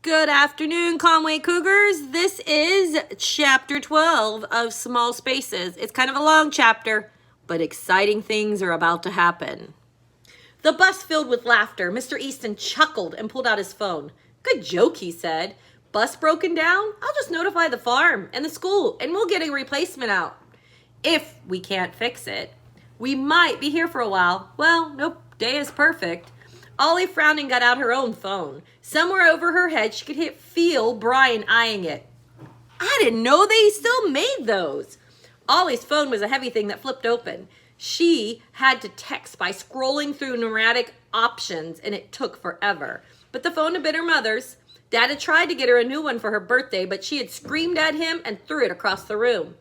Good afternoon, Conway Cougars. This is chapter 12 of Small Spaces. It's kind of a long chapter, but exciting things are about to happen. The bus filled with laughter. Mr. Easton chuckled and pulled out his phone. Good joke, he said. Bus broken down? I'll just notify the farm and the school, and we'll get a replacement out. If we can't fix it. We might be here for a while. Well, nope, day is perfect. Ollie frowned and got out her own phone. Somewhere over her head, she could feel Brian eyeing it. I didn't know they still made those. Ollie's phone was a heavy thing that flipped open. She had to text by scrolling through pneumatic options, and it took forever. But the phone had been her mother's. Dad had tried to get her a new one for her birthday, but she had screamed at him and threw it across the room.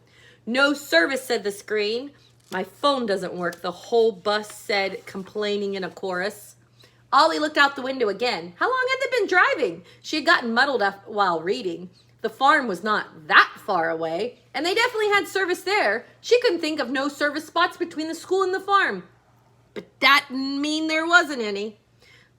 No service, said the screen. My phone doesn't work, the whole bus said, complaining in a chorus. Ollie looked out the window again. How long had they been driving? She had gotten muddled up while reading. The farm was not that far away, and they definitely had service there. She couldn't think of no service spots between the school and the farm. But that didn't mean there wasn't any.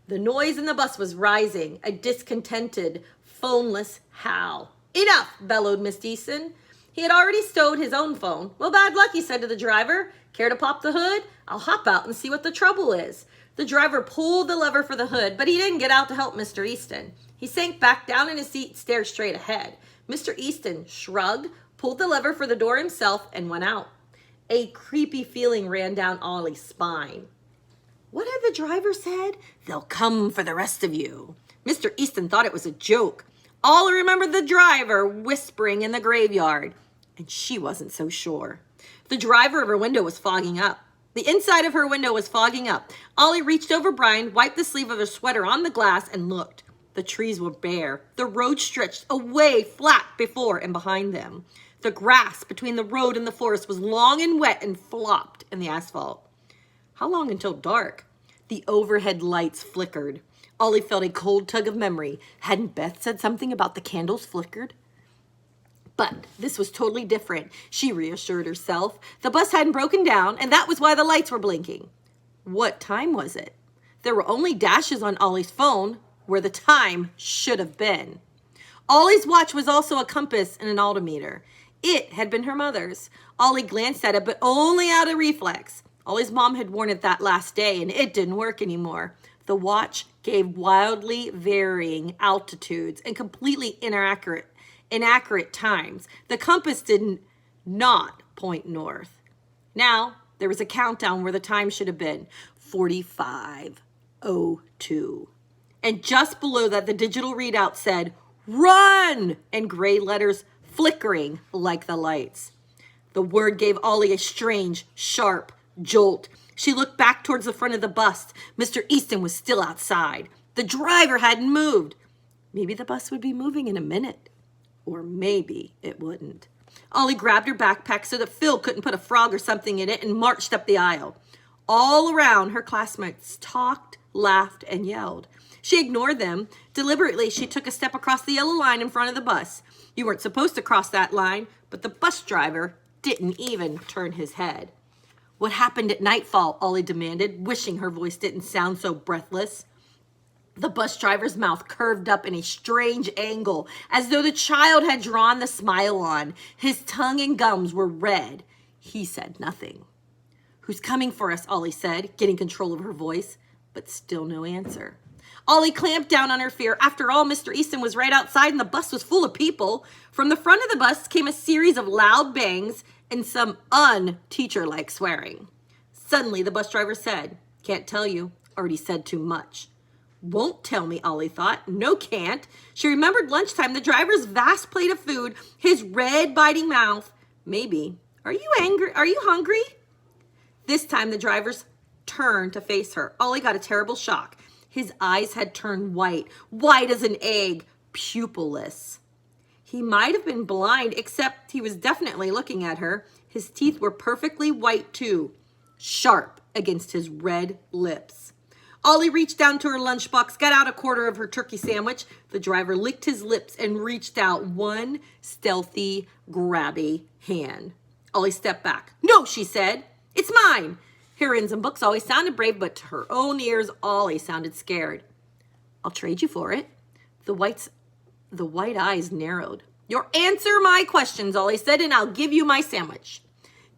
The noise in the bus was rising, a discontented, phoneless howl. Enough, bellowed Miss Easton. He had already stowed his own phone. Well, bad luck, he said to the driver. Care to pop the hood? I'll hop out and see what the trouble is. The driver pulled the lever for the hood, but he didn't get out to help Mr. Easton. He sank back down in his seat and stared straight ahead. Mr. Easton shrugged, pulled the lever for the door himself, and went out. A creepy feeling ran down Ollie's spine. What had the driver said? They'll come for the rest of you. Mr. Easton thought it was a joke. Ollie remembered the driver whispering in the graveyard, and she wasn't so sure. The driver of her window was fogging up. The inside of her window was fogging up. Ollie reached over Brian, wiped the sleeve of her sweater on the glass, and looked. The trees were bare. The road stretched away flat before and behind them. The grass between the road and the forest was long and wet and flopped in the asphalt. How long until dark? The overhead lights flickered. Ollie felt a cold tug of memory. Hadn't Beth said something about the candles flickered? But this was totally different, she reassured herself. The bus hadn't broken down, and that was why the lights were blinking. What time was it? There were only dashes on Ollie's phone, where the time should have been. Ollie's watch was also a compass and an altimeter. It had been her mother's. Ollie glanced at it, but only out of reflex. Ollie's mom had worn it that last day, and it didn't work anymore. The watch gave wildly varying altitudes and completely inaccurate times. The compass did not point north. Now, there was a countdown where the time should have been 45:02. And just below that, the digital readout said, "Run!" in gray letters flickering like the lights. The word gave Ollie a strange, sharp jolt. She looked back towards the front of the bus. Mr. Easton was still outside. The driver hadn't moved. Maybe the bus would be moving in a minute. Or maybe it wouldn't. Ollie grabbed her backpack so that Phil couldn't put a frog or something in it and marched up the aisle. All around, her classmates talked, laughed, and yelled. She ignored them. Deliberately, she took a step across the yellow line in front of the bus. You weren't supposed to cross that line, but the bus driver didn't even turn his head. What happened at nightfall? Ollie demanded, wishing her voice didn't sound so breathless. The bus driver's mouth curved up in a strange angle, as though the child had drawn the smile on. His tongue and gums were red. He said nothing. Who's coming for us? Ollie said, getting control of her voice, but still no answer. Ollie clamped down on her fear. After all, Mr. Easton was right outside and the bus was full of people. From the front of the bus came a series of loud bangs and some un-teacher-like swearing. Suddenly, the bus driver said, "Can't tell you. Already said too much." Won't tell me, Ollie thought. No, can't. She remembered lunchtime, the driver's vast plate of food, his red, biting mouth. Maybe. Are you angry? Are you hungry? This time, the driver's turned to face her. Ollie got a terrible shock. His eyes had turned white as an egg, pupilless. He might have been blind, except he was definitely looking at her. His teeth were perfectly white, too, sharp against his red lips. Ollie reached down to her lunchbox, got out a quarter of her turkey sandwich. The driver licked his lips and reached out one stealthy, grabby hand. Ollie stepped back. "No," she said. "It's mine." Herons and books always sounded brave, but to her own ears, Ollie sounded scared. "I'll trade you for it." The whites The white eyes narrowed. "You answer my questions," Ollie said, "and I'll give you my sandwich."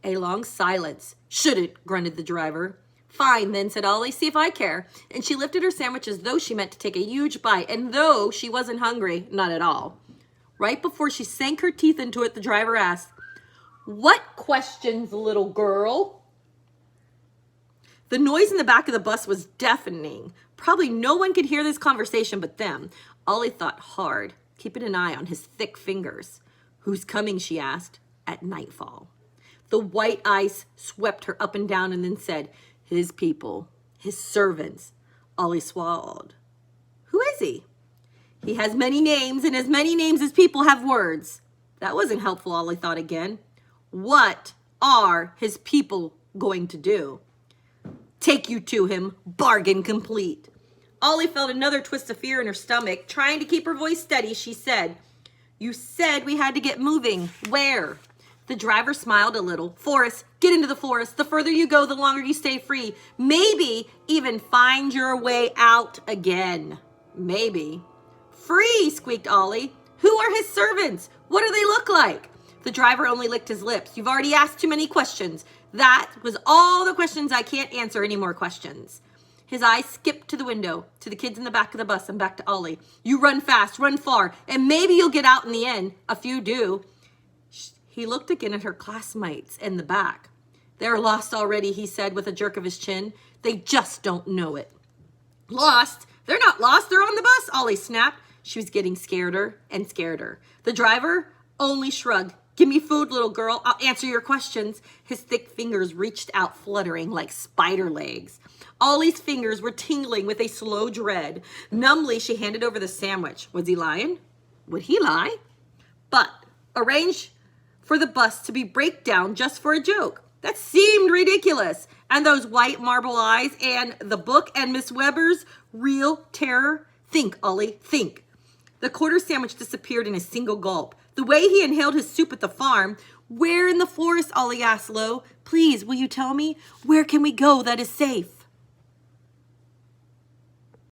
A long silence. "Shouldn't," grunted the driver. "Fine, then," said Ollie. "See if I care." And she lifted her sandwich as though she meant to take a huge bite, and though she wasn't hungry, not at all. Right before she sank her teeth into it, the driver asked, "What questions, little girl?" The noise in the back of the bus was deafening. Probably no one could hear this conversation but them. Ollie thought hard, keeping an eye on his thick fingers. "Who's coming?" she asked. "At nightfall." The white ice swept her up and down and then said, "His people, his servants." Ollie swallowed. "Who is he?" "He has many names, and as many names as people have words." That wasn't helpful, Ollie thought again. "What are his people going to do?" "Take you to him, bargain complete." Ollie felt another twist of fear in her stomach. Trying to keep her voice steady, she said, "You said we had to get moving. Where?" The driver smiled a little. "Forest. Get into the forest. The further you go, the longer you stay free. Maybe even find your way out again." "Maybe." "Free," squeaked Ollie. "Who are his servants? What do they look like?" The driver only licked his lips. "You've already asked too many questions. That was all the questions. I can't answer any more questions." His eyes skipped to the window, to the kids in the back of the bus, and back to Ollie. "You run fast, run far, and maybe you'll get out in the end. A few do." He looked again at her classmates in the back. "They're lost already," he said with a jerk of his chin. "They just don't know it." "Lost? They're not lost. They're on the bus," Ollie snapped. She was getting scareder and scareder. The driver only shrugged. "Give me food, little girl. I'll answer your questions." His thick fingers reached out, fluttering like spider legs. Ollie's fingers were tingling with a slow dread. Numbly, she handed over the sandwich. Was he lying? Would he lie? But arrange for the bus to be breakdown just for a joke. That seemed ridiculous. And those white marble eyes and the book and Miss Weber's real terror. Think, Ollie, think. The quarter sandwich disappeared in a single gulp. The way he inhaled his soup at the farm. "Where in the forest?" Ollie asked low. "Please, will you tell me? Where can we go that is safe?"